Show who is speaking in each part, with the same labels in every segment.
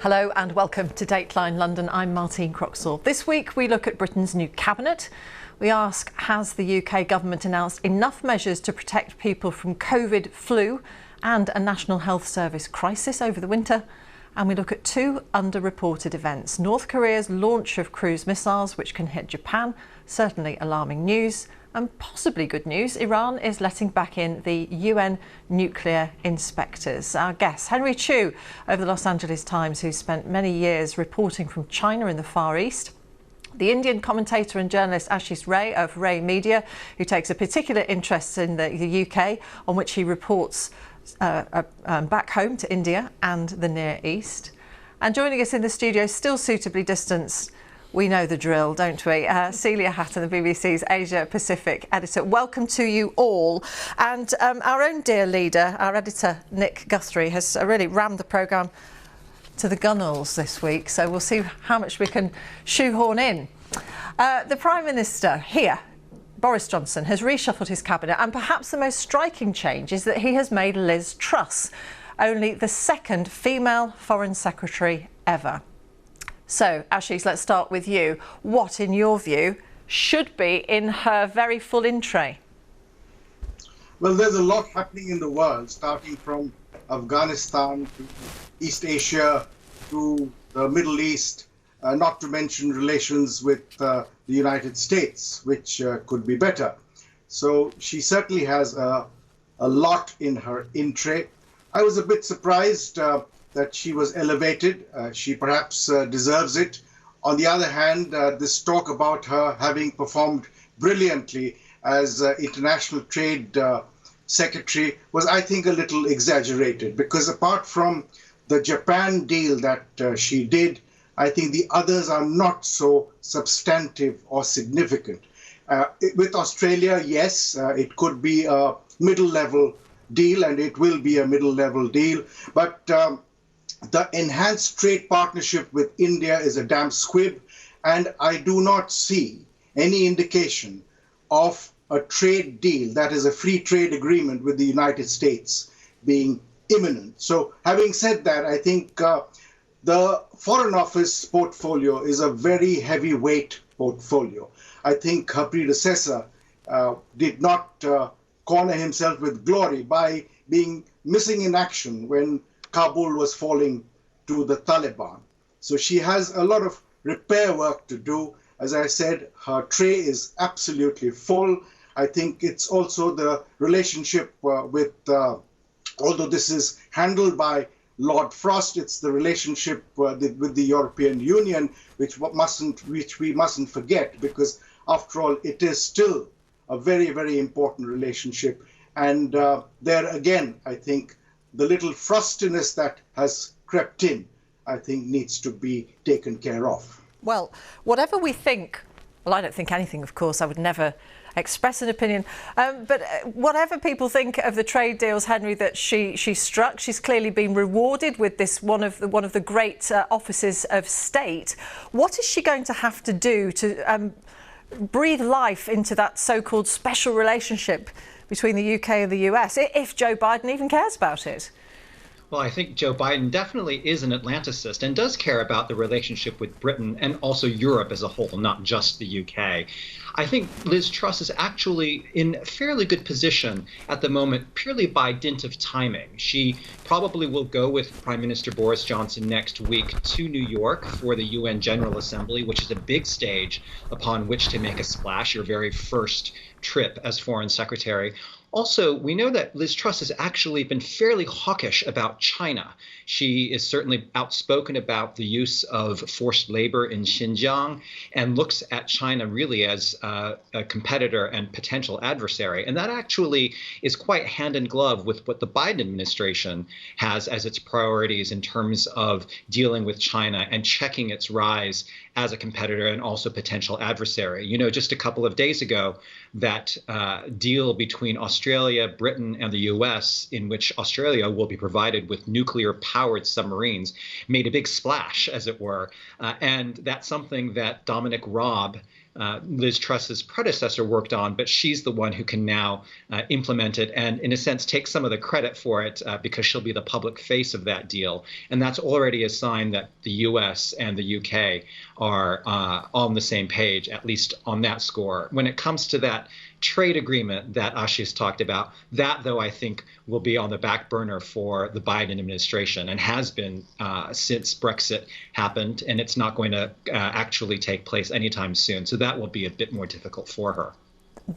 Speaker 1: Hello and welcome to Dateline London. I'm Martine Croxall. This week we look at Britain's new cabinet. We ask, has the UK government announced enough measures to protect people from COVID, flu and a National Health Service crisis over the winter? And we look at two underreported events. North Korea's launch of cruise missiles, which can hit Japan, certainly alarming news. And possibly good news, Iran is letting back in the UN nuclear inspectors. Our guest, Henry Chu, over the Los Angeles Times, who spent many years reporting from China in the Far East. The Indian commentator and journalist Ashish Ray of Ray Media, who takes a particular interest in the UK, on which he reports back home to India and the Near East. And joining us in the studio, still suitably distanced, we know the drill, don't we? Celia Hatton, the BBC's Asia Pacific editor. Welcome to you all. And our own dear leader, our editor, Nick Guthrie, has really rammed the programme to the gunnels this week. So we'll see how much we can shoehorn in. The Prime Minister here, Boris Johnson, has reshuffled his cabinet, and perhaps the most striking change is that he has made Liz Truss only the second female Foreign Secretary ever. So, Ashish, let's start with you. What, in your view, should be in her very full in tray?
Speaker 2: Well, there's a lot happening in the world, starting from Afghanistan to East Asia to the Middle East, not to mention relations with the United States, which could be better. So she certainly has a lot in her in tray. I was a bit surprised that she was elevated. She perhaps deserves it. On the other hand, this talk about her having performed brilliantly as International Trade Secretary was, I think, a little exaggerated, because apart from the Japan deal that she did, I think the others are not so substantive or significant. With Australia, yes, it could be a middle-level deal, and it will be a middle-level deal, but the enhanced trade partnership with India is a damn squib, and I do not see any indication of a trade deal, that is a free trade agreement with the United States, being imminent. So having said that, I think the Foreign Office portfolio is a very heavyweight portfolio. I think her predecessor did not corner himself with glory by being missing in action when Kabul was falling to the Taliban. So she has a lot of repair work to do. As I said, her tray is absolutely full. I think it's also the relationship with, although this is handled by Lord Frost, it's the relationship with the European Union, which we mustn't forget, because after all, it is still a very, very important relationship. And there again, I think the little frostiness that has crept in, I think, needs to be taken care of.
Speaker 1: Well, whatever we think, well, I don't think anything, of course, I would never express an opinion, but whatever people think of the trade deals, Henry, that she struck, she's clearly been rewarded with this one of the great offices of state. What is she going to have to do to breathe life into that so-called special relationship between the UK and the US, if Joe Biden even cares about it?
Speaker 3: Well, I think Joe Biden definitely is an Atlanticist and does care about the relationship with Britain and also Europe as a whole, not just the UK. I think Liz Truss is actually in a fairly good position at the moment, purely by dint of timing. She probably will go with Prime Minister Boris Johnson next week to New York for the UN General Assembly, which is a big stage upon which to make a splash, your very first trip as Foreign Secretary. Also, we know that Liz Truss has actually been fairly hawkish about China. She is certainly outspoken about the use of forced labor in Xinjiang and looks at China really as a competitor and potential adversary. And that actually is quite hand in glove with what the Biden administration has as its priorities in terms of dealing with China and checking its rise as a competitor and also potential adversary. You know, just a couple of days ago, that deal between Australia, Britain, and the US, in which Australia will be provided with nuclear-powered submarines, made a big splash, as it were. And that's something that Dominic Raab, Liz Truss's predecessor worked on, but she's the one who can now implement it and, in a sense, take some of the credit for it because she'll be the public face of that deal. And that's already a sign that the US and the UK are on the same page, at least on that score. When it comes to that trade agreement that Ashish talked about, that, though, I think will be on the back burner for the Biden administration and has been since Brexit happened, and it's not going to actually take place anytime soon. So that will be a bit more difficult for her.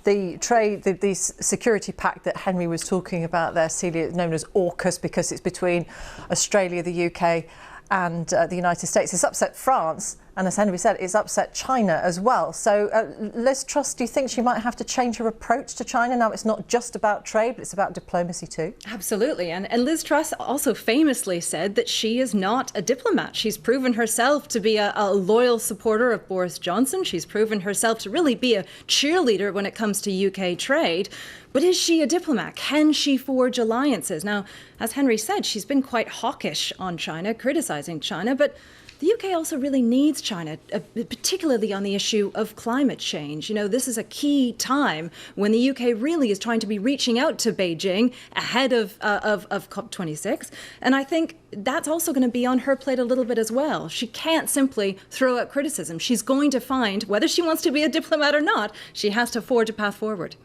Speaker 1: The trade, the security pact that Henry was talking about there, Celia, known as AUKUS because it's between Australia, the UK and the United States. It's upset France, and as Henry said, it's upset China as well. So Liz Truss, do you think she might have to change her approach to China? Now it's not just about trade, but it's about diplomacy too.
Speaker 4: Absolutely. And Liz Truss also famously said that she is not a diplomat. She's proven herself to be a loyal supporter of Boris Johnson. She's proven herself to really be a cheerleader when it comes to UK trade. But is she a diplomat? Can she forge alliances? Now, as Henry said, she's been quite hawkish on China, criticizing China, but the UK also really needs China, particularly on the issue of climate change. You know, this is a key time when the UK really is trying to be reaching out to Beijing ahead of COP26. And I think that's also going to be on her plate a little bit as well. She can't simply throw out criticism. She's going to find, whether she wants to be a diplomat or not, she has to forge a path forward.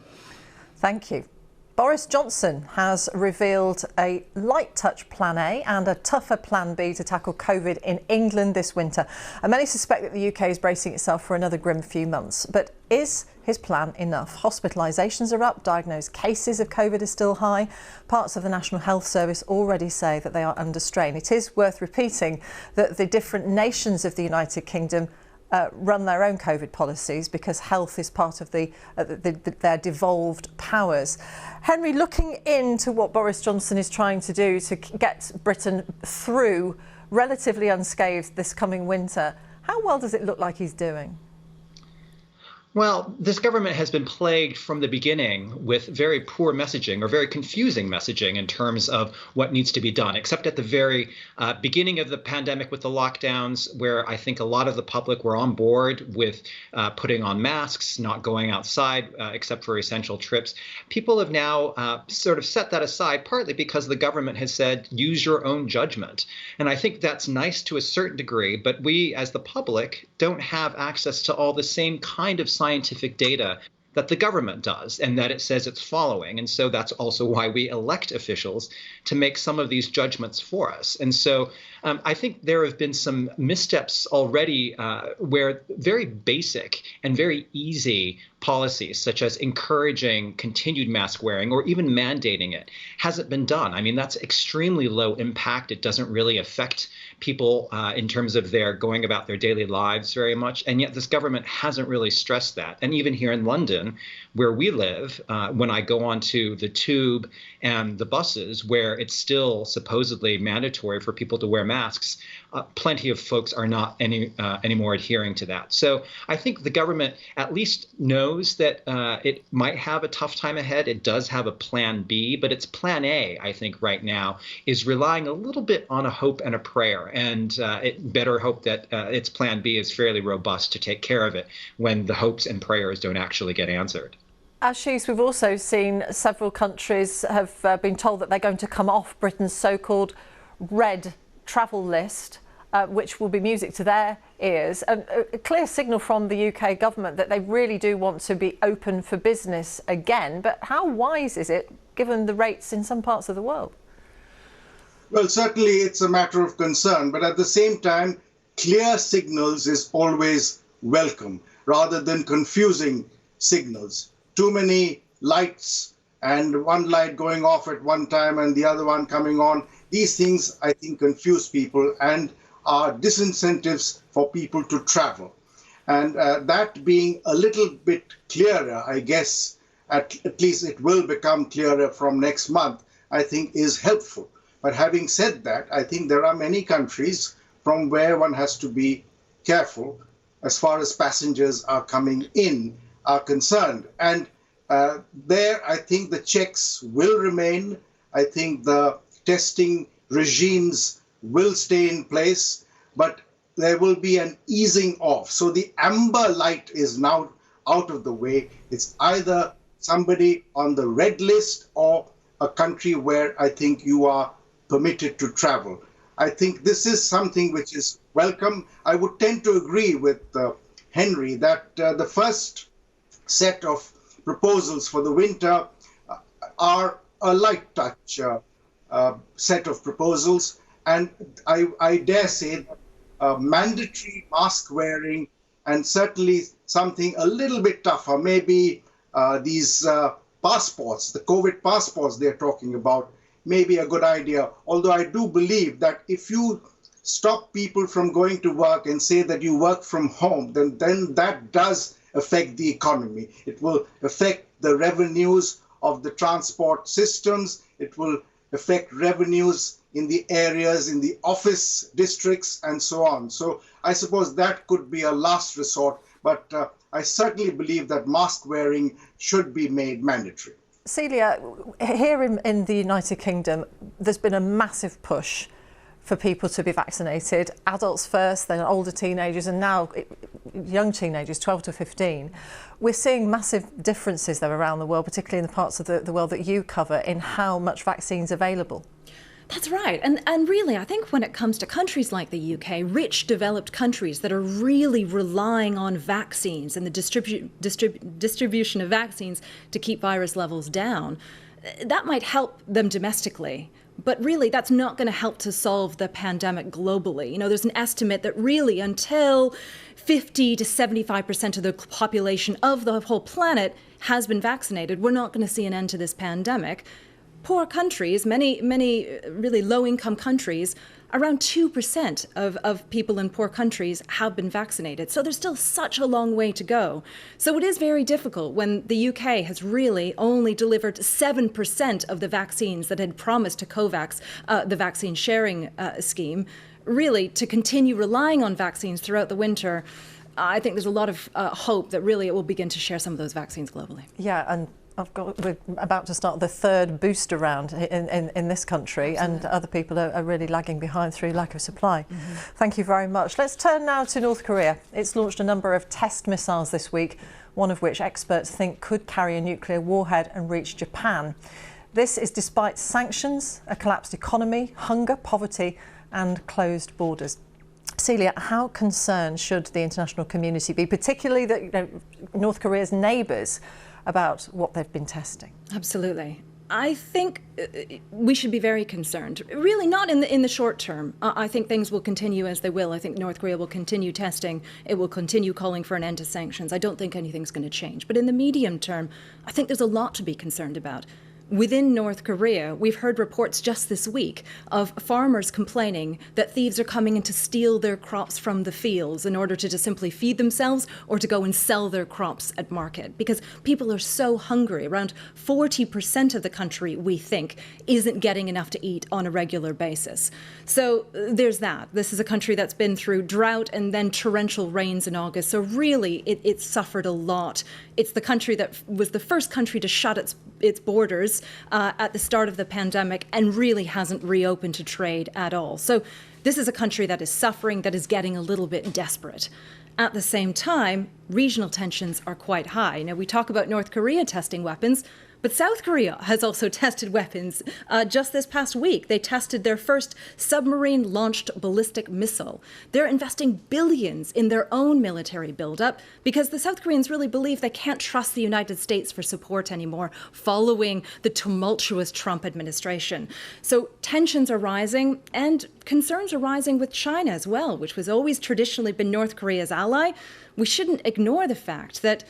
Speaker 1: Thank you. Boris Johnson has revealed a light touch plan A and a tougher plan B to tackle COVID in England this winter. And many suspect that the UK is bracing itself for another grim few months. But is his plan enough? Hospitalisations are up, diagnosed cases of COVID are still high. Parts of the National Health Service already say that they are under strain. It is worth repeating that the different nations of the United Kingdom run their own COVID policies because health is part of their devolved powers. Henry, looking into what Boris Johnson is trying to do to get Britain through relatively unscathed this coming winter, how well does it look like he's doing?
Speaker 3: Well, this government has been plagued from the beginning with very poor messaging or very confusing messaging in terms of what needs to be done, except at the very beginning of the pandemic with the lockdowns, where I think a lot of the public were on board with putting on masks, not going outside except for essential trips. People have now sort of set that aside, partly because the government has said, use your own judgment. And I think that's nice to a certain degree, but we as the public don't have access to all the same kind of scientific data that the government does and that it says it's following. And so that's also why we elect officials to make some of these judgments for us. And so I think there have been some missteps already where very basic and very easy policies, such as encouraging continued mask wearing or even mandating it, hasn't been done. I mean, that's extremely low impact. It doesn't really affect people in terms of their going about their daily lives very much. And yet this government hasn't really stressed that. And even here in London, where we live, when I go onto the tube and the buses where it's still supposedly mandatory for people to wear masks, plenty of folks are not anymore adhering to that. So I think the government at least knows that it might have a tough time ahead. It does have a plan B, but its plan A, I think right now, is relying a little bit on a hope and a prayer. And it better hope that its plan B is fairly robust to take care of it when the hopes and prayers don't actually get answered.
Speaker 1: Ashish, we've also seen several countries have been told that they're going to come off Britain's so-called red travel list, which will be music to their ears. A clear signal from the UK government that they really do want to be open for business again. But how wise is it, given the rates in some parts of the world?
Speaker 2: Well, certainly it's a matter of concern, but at the same time, clear signals is always welcome, rather than confusing signals. Too many lights and one light going off at one time and the other one coming on. These things, I think, confuse people and are disincentives for people to travel. And that being a little bit clearer, I guess, at least it will become clearer from next month, I think is helpful. But having said that, I think there are many countries from where one has to be careful as far as passengers are coming in are concerned. And there, I think the checks will remain. I think the testing regimes will stay in place. But there will be an easing off. So the amber light is now out of the way. It's either somebody on the red list or a country where I think you are permitted to travel. I think this is something which is welcome. I would tend to agree with Henry that the first set of proposals for the winter are a light touch set of proposals. And I dare say that mandatory mask wearing and certainly something a little bit tougher, maybe these passports, the COVID passports they're talking about, may be a good idea. Although I do believe that if you stop people from going to work and say that you work from home, then that does affect the economy. It will affect the revenues of the transport systems. It will affect revenues in the areas, in the office districts, and so on. So I suppose that could be a last resort, but I certainly believe that mask wearing should be made mandatory.
Speaker 1: Celia, here in the United Kingdom, there's been a massive push for people to be vaccinated, adults first, then older teenagers, and now young teenagers, 12 to 15. We're seeing massive differences though around the world, particularly in the parts of the world that you cover, in how much vaccines available.
Speaker 4: That's right. And really, I think when it comes to countries like the UK, rich, developed countries that are really relying on vaccines and the distribution of vaccines to keep virus levels down, that might help them domestically. But really, that's not going to help to solve the pandemic globally. You know, there's an estimate that really until 50 to 75% of the population of the whole planet has been vaccinated, we're not going to see an end to this pandemic. Poor countries, many really low-income countries, around 2% of people in poor countries have been vaccinated. So there's still such a long way to go. So it is very difficult when the UK has really only delivered 7% of the vaccines that had promised to COVAX, the vaccine sharing scheme, really to continue relying on vaccines throughout the winter. I think there's a lot of hope that really it will begin to share some of those vaccines globally.
Speaker 1: Yeah, and we're about to start the third booster round in this country. Absolutely. And other people are really lagging behind through lack of supply. Mm-hmm. Thank you very much. Let's turn now to North Korea. It's launched a number of test missiles this week, one of which experts think could carry a nuclear warhead and reach Japan. This is despite sanctions, a collapsed economy, hunger, poverty and closed borders. Celia, how concerned should the international community be, particularly North Korea's neighbours, about what they've been testing?
Speaker 4: Absolutely. I think we should be very concerned. Really not in the short term. I think things will continue as they will. I think North Korea will continue testing. It will continue calling for an end to sanctions. I don't think anything's going to change. But in the medium term, I think there's a lot to be concerned about. Within North Korea, we've heard reports just this week of farmers complaining that thieves are coming in to steal their crops from the fields in order to just simply feed themselves or to go and sell their crops at market, because people are so hungry. Around 40% of the country, we think, isn't getting enough to eat on a regular basis. So there's that. This is a country that's been through drought and then torrential rains in August. So really, it suffered a lot. It's the country that was the first country to shut its borders at the start of the pandemic and really hasn't reopened to trade at all. So this is a country that is suffering, that is getting a little bit desperate. At the same time, regional tensions are quite high. Now, we talk about North Korea testing weapons, but South Korea has also tested weapons. Just this past week, they tested their first submarine-launched ballistic missile. They're investing billions in their own military buildup because the South Koreans really believe they can't trust the United States for support anymore following the tumultuous Trump administration. So tensions are rising and concerns are rising with China as well, which was always traditionally been North Korea's ally. We shouldn't ignore the fact that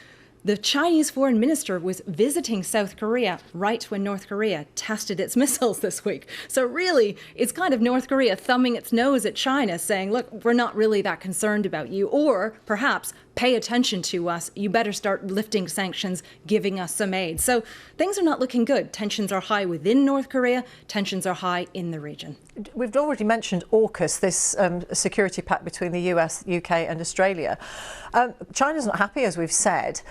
Speaker 4: the Chinese foreign minister was visiting South Korea right when North Korea tested its missiles this week. So really, it's kind of North Korea thumbing its nose at China, saying, look, we're not really that concerned about you, or perhaps pay attention to us. You better start lifting sanctions, giving us some aid. So things are not looking good. Tensions are high within North Korea. Tensions are high in the region.
Speaker 1: We've already mentioned AUKUS, this security pact between the US, UK and Australia. China's not happy, as we've said.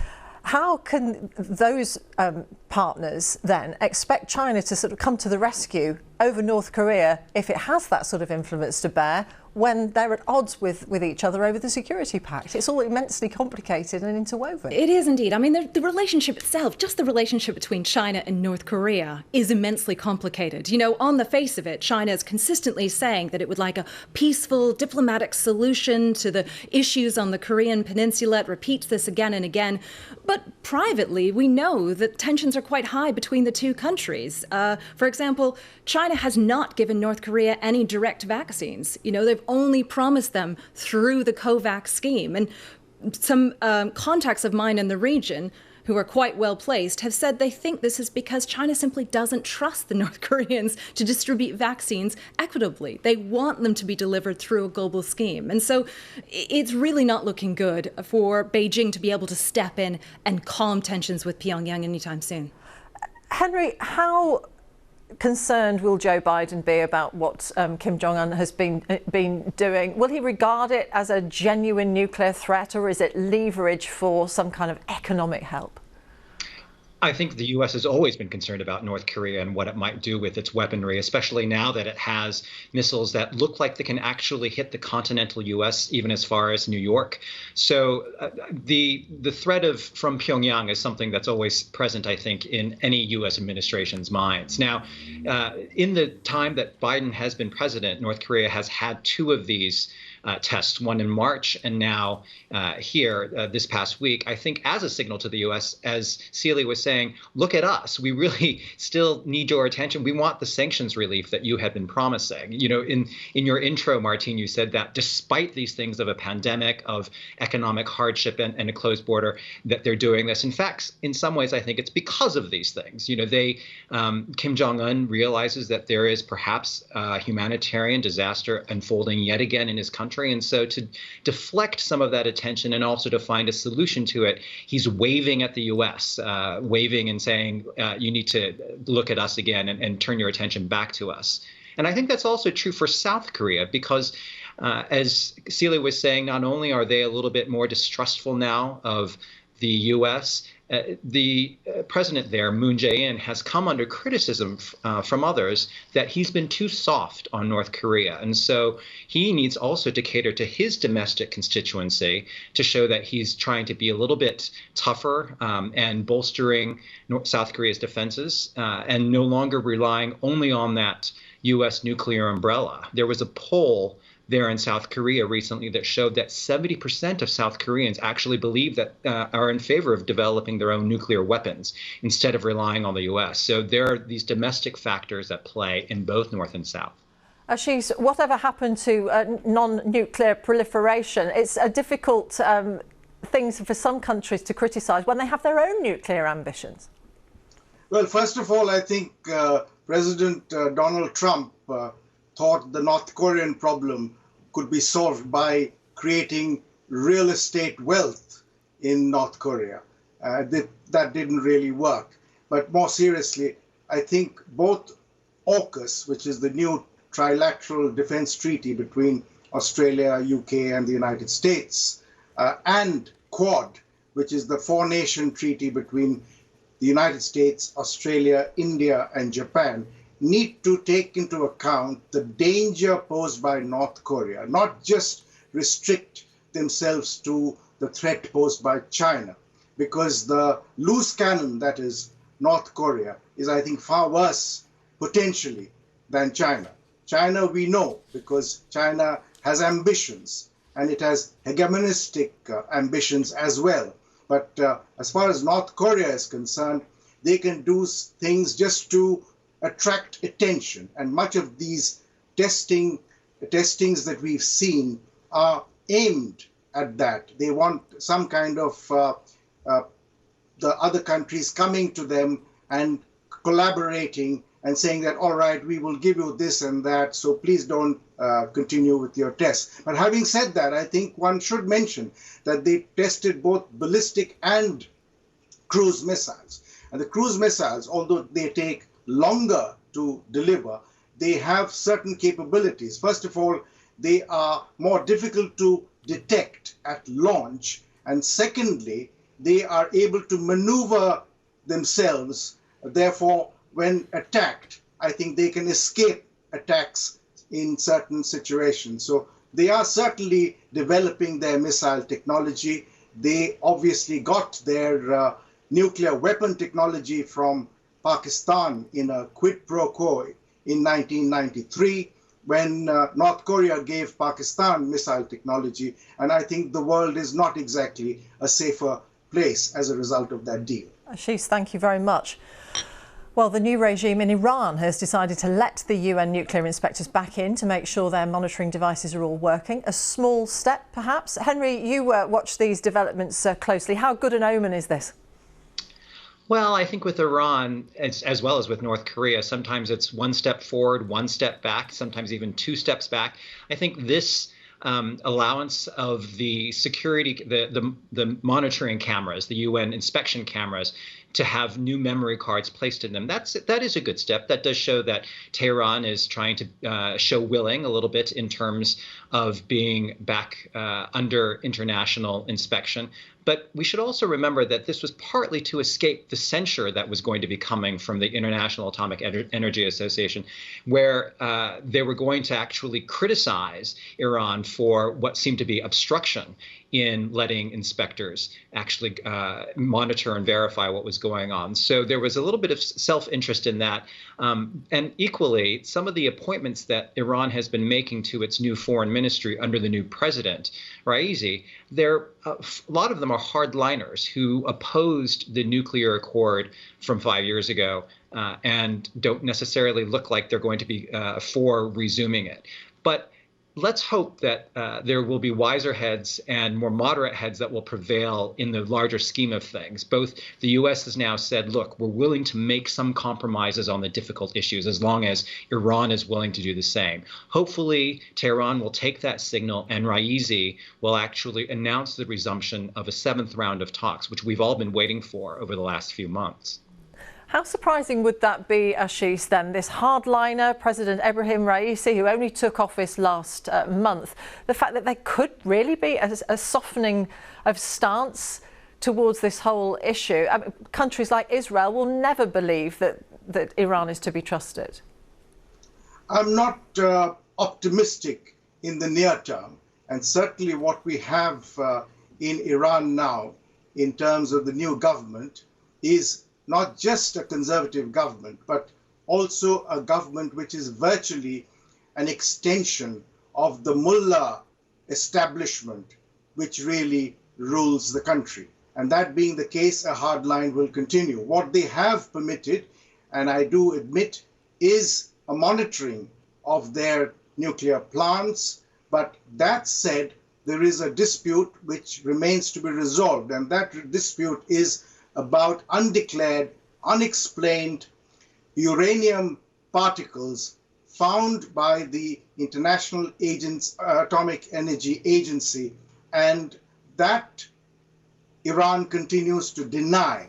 Speaker 1: How can those partners then expect China to sort of come to the rescue over North Korea if it has that sort of influence to bear when they're at odds with each other over the security pact? It's all immensely complicated and interwoven.
Speaker 4: It is indeed. I mean, the relationship itself, just the relationship between China and North Korea, is immensely complicated. You know, on the face of it, China is consistently saying that it would like a peaceful diplomatic solution to the issues on the Korean peninsula. It repeats this again and again. But privately, we know that tensions are quite high between the two countries. For example, China has not given North Korea any direct vaccines. You know, they've only promised them through the COVAX scheme. And some contacts of mine in the region who are quite well placed have said they think this is because China simply doesn't trust the North Koreans to distribute vaccines equitably. They want them to be delivered through a global scheme. And so it's really not looking good for Beijing to be able to step in and calm tensions with Pyongyang anytime soon.
Speaker 1: Henry, how concerned will Joe Biden be about what Kim Jong-un has been doing? Will he regard it as a genuine nuclear threat, or is it leverage for some kind of economic help?
Speaker 3: I think the U.S. has always been concerned about North Korea and what it might do with its weaponry, especially now that it has missiles that look like they can actually hit the continental U.S., even as far as New York. So the threat from Pyongyang is something that's always present, I think, in any U.S. administration's minds. Now, in the time that Biden has been president, North Korea has had two of these tests, one in March and now here this past week, I think as a signal to the U.S., as Celia was saying, look at us. We really still need your attention. We want the sanctions relief that you had been promising. You know, in your intro, Martine, you said that despite these things of a pandemic, of economic hardship and a closed border, that they're doing this. In fact, in some ways, I think it's because of these things. You know, Kim Jong-un realizes that there is perhaps a humanitarian disaster unfolding yet again in his country. And so to deflect some of that attention and also to find a solution to it, he's waving at the U.S., waving and saying, you need to look at us again and turn your attention back to us. And I think that's also true for South Korea, because as Celia was saying, not only are they a little bit more distrustful now of the U.S., the president there, Moon Jae-in, has come under criticism from others that he's been too soft on North Korea. And so he needs also to cater to his domestic constituency to show that he's trying to be a little bit tougher and bolstering South Korea's defenses and no longer relying only on that U.S. nuclear umbrella. There was a poll there in South Korea recently that showed that 70% of South Koreans actually believe that are in favor of developing their own nuclear weapons instead of relying on the U.S. So there are these domestic factors at play in both North and South.
Speaker 1: Ashish, whatever happened to non-nuclear proliferation? It's a difficult thing for some countries to criticise when they have their own nuclear ambitions.
Speaker 2: Well, first of all, I think President Donald Trump thought the North Korean problem could be solved by creating real estate wealth in North Korea. That didn't really work. But more seriously, I think both AUKUS, which is the new trilateral defense treaty between Australia, UK, and the United States, and Quad, which is the four-nation treaty between the United States, Australia, India, and Japan, need to take into account the danger posed by North Korea, not just restrict themselves to the threat posed by China, because the loose cannon that is North Korea is, I think, far worse potentially than China. China, we know, because China has ambitions and it has hegemonistic ambitions as well. But as far as North Korea is concerned, they can do things just to attract attention, and much of these testings that we've seen are aimed at that. They want some kind of the other countries coming to them and collaborating and saying that, all right, we will give you this and that, so please don't continue with your tests. But having said that, I think one should mention that they tested both ballistic and cruise missiles. And the cruise missiles, although they take longer to deliver, they have certain capabilities. First of all, they are more difficult to detect at launch. And secondly, they are able to maneuver themselves. Therefore, when attacked, I think they can escape attacks in certain situations. So they are certainly developing their missile technology. They obviously got their nuclear weapon technology from Pakistan in a quid pro quo in 1993 when North Korea gave Pakistan missile technology. And I think the world is not exactly a safer place as a result of that deal.
Speaker 1: Ashish, thank you very much. Well, the new regime in Iran has decided to let the UN nuclear inspectors back in to make sure their monitoring devices are all working. A small step, perhaps. Henry, you watch these developments closely. How good an omen is this?
Speaker 3: Well, I think with Iran, as well as with North Korea, sometimes it's one step forward, one step back, sometimes even two steps back. I think this allowance of the security, the monitoring cameras, the UN inspection cameras, to have new memory cards placed in them, that is a good step. That does show that Tehran is trying to show willing a little bit in terms of being back under international inspection. But we should also remember that this was partly to escape the censure that was going to be coming from the International Atomic Energy Association, where they were going to actually criticize Iran for what seemed to be obstruction in letting inspectors actually monitor and verify what was going on. So there was a little bit of self-interest in that. And equally, some of the appointments that Iran has been making to its new foreign ministry under the new president, Raisi, a lot of them are hardliners who opposed the nuclear accord from 5 years ago and don't necessarily look like they're going to be for resuming it. But let's hope that there will be wiser heads and more moderate heads that will prevail in the larger scheme of things. Both the U.S. has now said, look, we're willing to make some compromises on the difficult issues as long as Iran is willing to do the same. Hopefully, Tehran will take that signal and Raisi will actually announce the resumption of a 7th round of talks, which we've all been waiting for over the last few months.
Speaker 1: How surprising would that be, Ashish, then, this hardliner, President Ebrahim Raisi, who only took office last month, the fact that there could really be a softening of stance towards this whole issue? I mean, countries like Israel will never believe that Iran is to be trusted.
Speaker 2: I'm not optimistic in the near term, and certainly what we have in Iran now in terms of the new government is not just a conservative government, but also a government which is virtually an extension of the mullah establishment, which really rules the country. And that being the case, a hard line will continue. What they have permitted, and I do admit, is a monitoring of their nuclear plants. But that said, there is a dispute which remains to be resolved, and that dispute is about undeclared, unexplained uranium particles found by the International Atomic Energy Agency, and that Iran continues to deny,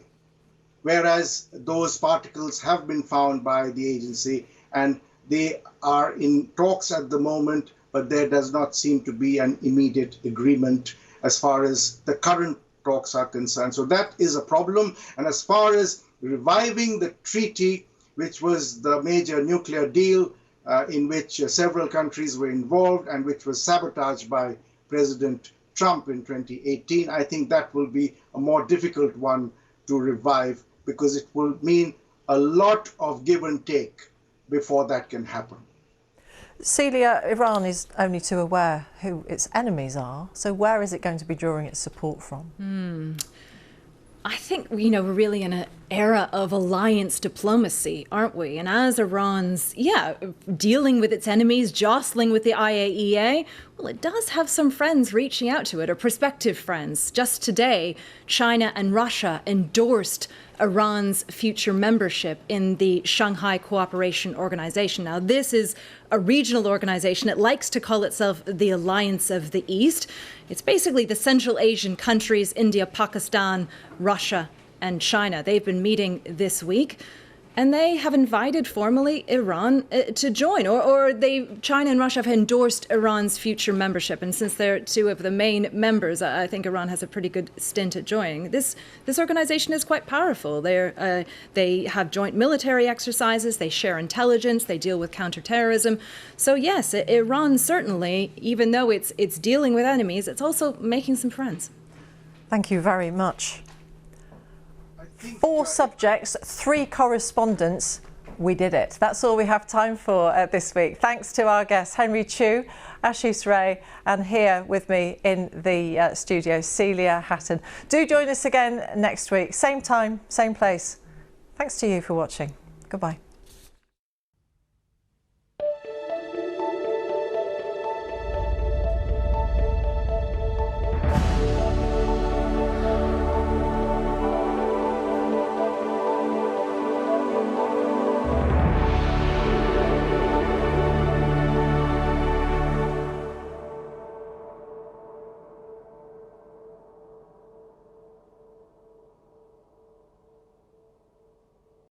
Speaker 2: whereas those particles have been found by the agency and they are in talks at the moment, but there does not seem to be an immediate agreement as far as the current talks are concerned. So that is a problem. And as far as reviving the treaty, which was the major nuclear deal in which several countries were involved and which was sabotaged by President Trump in 2018, I think that will be a more difficult one to revive because it will mean a lot of give and take before that can happen.
Speaker 1: Celia, Iran is only too aware who its enemies are, so where is it going to be drawing its support from?
Speaker 4: I think, we're really in an era of alliance diplomacy, aren't we? And as Iran's, dealing with its enemies, jostling with the IAEA, well, it does have some friends reaching out to it, or prospective friends. Just today, China and Russia endorsed Iran's future membership in the Shanghai Cooperation Organization. Now, this is a regional organization. It likes to call itself the Alliance of the East. It's basically the Central Asian countries, India, Pakistan, Russia, and China. They've been meeting this week. And they have invited formally Iran to join, or China and Russia have endorsed Iran's future membership. And since they're two of the main members, I think Iran has a pretty good stint at joining. This organization is quite powerful. They have joint military exercises, they share intelligence, they deal with counterterrorism. So yes, Iran certainly, even though it's dealing with enemies, it's also making some friends.
Speaker 1: Thank you very much. 4 subjects, 3 correspondents. We did it. That's all we have time for this week. Thanks to our guests, Henry Chu, Ashish Ray, and here with me in the studio, Celia Hatton. Do join us again next week. Same time, same place. Thanks to you for watching. Goodbye.